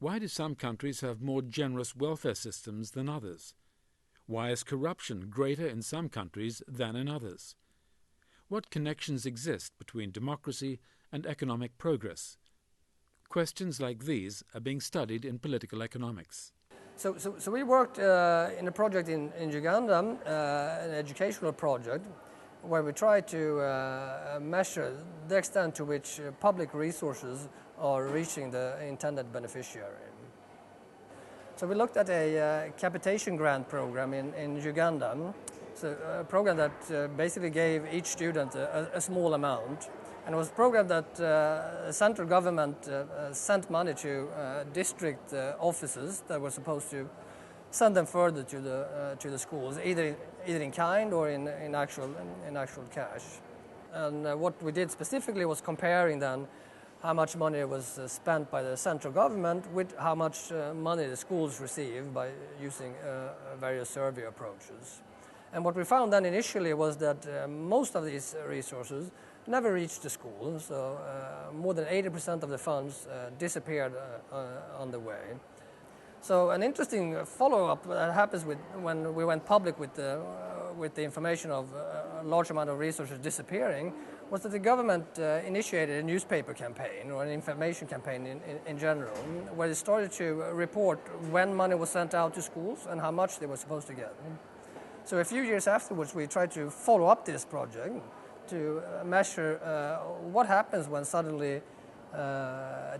Why do some countries have more generous welfare systems than others? Why is corruption greater in some countries than in others? What connections exist between democracy and economic progress? Questions like these are being studied in political economics. So we worked in a project in Uganda, an educational project, where we tried to measure the extent to which public resources are reaching the intended beneficiary. So we looked at a capitation grant program in Uganda. So a program that basically gave each student a small amount. And it was a program that the central government sent money to district offices that were supposed to send them further to the schools, either in kind or in actual cash. And what we did specifically was comparing then how much money was spent by the central government with how much money the schools received by using various survey approaches. And what we found then initially was that most of these resources never reached the school, so more than 80% of the funds disappeared on the way. So an interesting follow-up that happens when we went public with the information of a large amount of resources disappearing was that the government initiated a newspaper campaign or an information campaign in general, where they started to report when money was sent out to schools and how much they were supposed to get. So a few years afterwards we tried to follow up this project to measure what happens when suddenly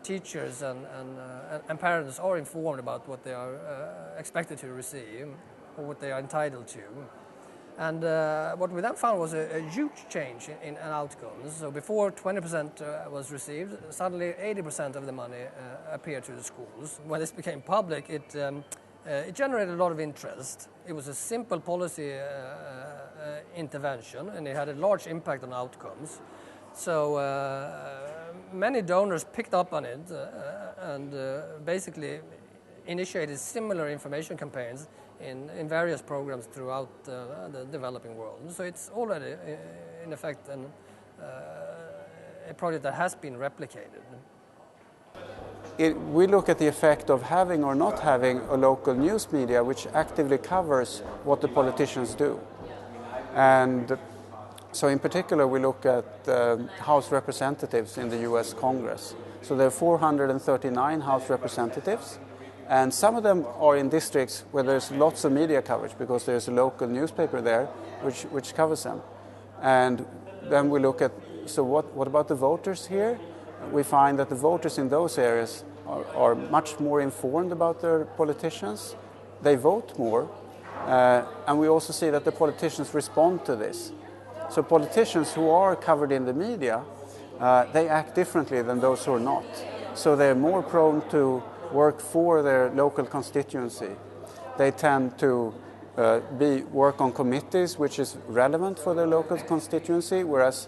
teachers and parents are informed about what they are expected to receive or what they are entitled to. And what we then found was a huge change in outcomes. So before 20% was received, suddenly 80% of the money appeared to the schools. When this became public, it generated a lot of interest. It was a simple policy intervention, and it had a large impact on outcomes. So many donors picked up on it and basically initiated similar information campaigns in various programs throughout the developing world. So it's already, in effect, a project that has been replicated. We look at the effect of having or not having a local news media which actively covers what the politicians do. And so in particular we look at House representatives in the US Congress. So there are 439 House representatives, and some of them are in districts where there's lots of media coverage because there's a local newspaper there which covers them. And then we look at, so what about the voters here? We find that the voters in those areas are much more informed about their politicians. They vote more, and we also see that the politicians respond to this. So politicians who are covered in the media, they act differently than those who are not. So they're more prone to work for their local constituency. They tend to work on committees which is relevant for their local constituency, whereas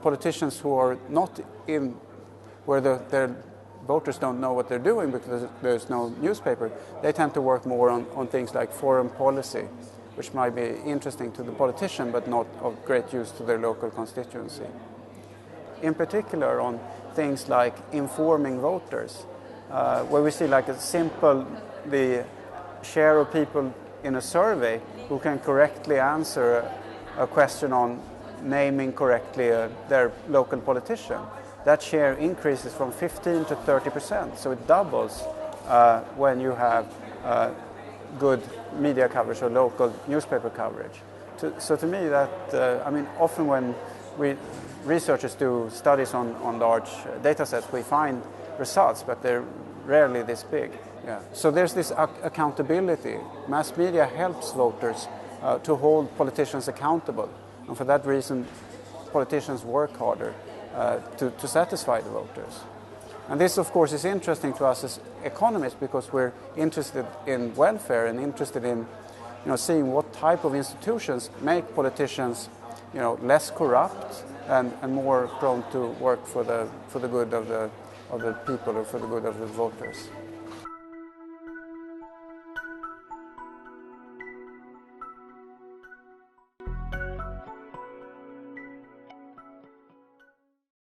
politicians who are not in where their voters don't know what they're doing because there's no newspaper, they tend to work more on things like foreign policy, which might be interesting to the politician but not of great use to their local constituency. In particular on things like informing voters, where we see like the share of people in a survey who can correctly answer a question on naming correctly their local politician. That share increases from 15 to 30%, so it doubles when you have good media coverage or local newspaper coverage. So to me that, often when researchers do studies on large data sets, we find results, but they're rarely this big. Yeah. So there's this accountability. Mass media helps voters to hold politicians accountable, and for that reason politicians work harder to satisfy the voters. And this of course is interesting to us as economists because we're interested in welfare and interested in seeing what type of institutions make politicians less corrupt and more prone to work for the good of the people or for the good of the voters.